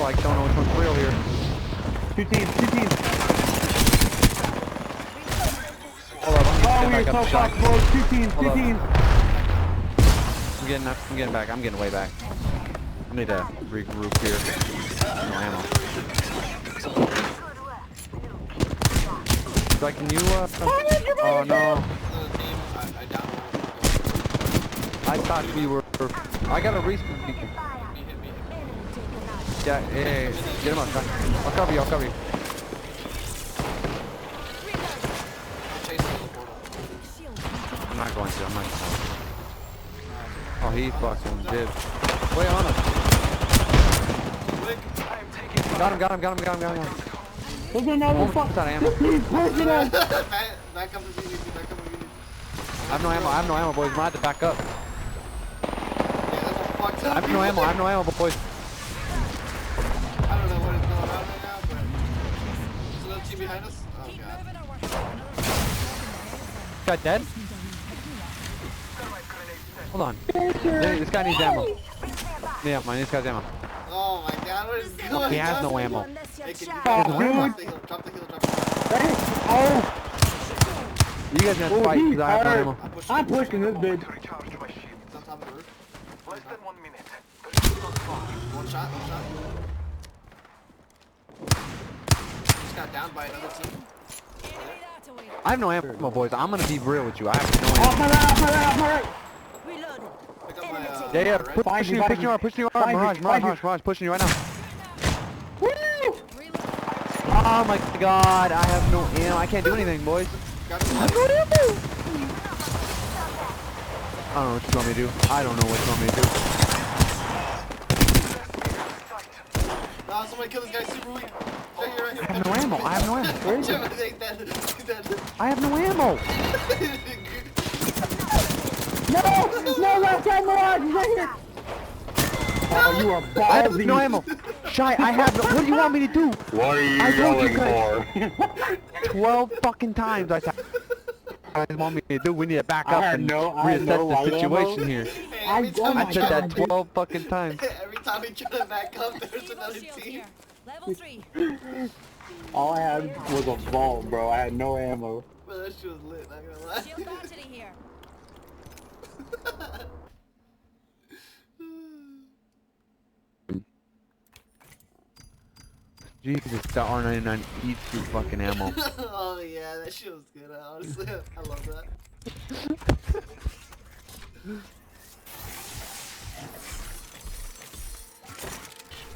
I don't know which one's real here. Two teams. Hold up, I'm Oh, getting back we're up so the shot. fucked, bro. Two teams. I'm getting back. I'm getting way back. I need to regroup here. No ammo. So can you, oh no. I thought we were, I got a respawn beacon. Yeah, hey, get him up. I'll cover you. I'm not going to. Oh, he fucking did. Wait on him. Got him. There's another fuck. Out of ammo. He's pushing us. Back up the unit. I have no ammo, boys. I'm gonna have to back up. Yeah, that's all fucked up. I have no ammo, boys. I don't know what is going on right now, but there's another team behind us. Oh god. Guy dead? Hold on. This guy needs ammo. Yeah, this guy's ammo. Oh my god, what is going on? He has no ammo. Hey, can you Oh, drop the hill? Drop the hill. Oh, You guys have to fight because I have no ammo. I'm pushing this bitch. It's on top of the roof. Less than 1 minute. One shot. Just got down by another team. I have no ammo, boys. I'm gonna be real with you. I have no ammo. Off my right. Pick up my, Yeah. Find you, Pushing you hard. Mirage, pushing you right now. Woo! Oh my god, I have no ammo. I can't do anything, boys. got the I have no ammo. I don't know what you want me to do. Nah, somebody kill this guy super weak. Right here. I have no ammo. Where is it? Dead. I have no ammo. No, left side Mirage, he's right here. Oh, you are ballsy. I have no ammo. Shy, I have no. What do you want me to do? What are you I told you yelling guys for? 12 fucking times I said. What do you want me to do? We need to back I up had and no reassess the light situation ammo. here. Every time I he said tried that 12 fucking times. every time he tried to back up, there's another team. Level 3. All I had was a vault, bro. I had no ammo. But that shit was lit, not gonna lie. Shield battery here. Jesus, the R99 eats through fucking ammo. Oh yeah, that shit was good. Honestly, I love that.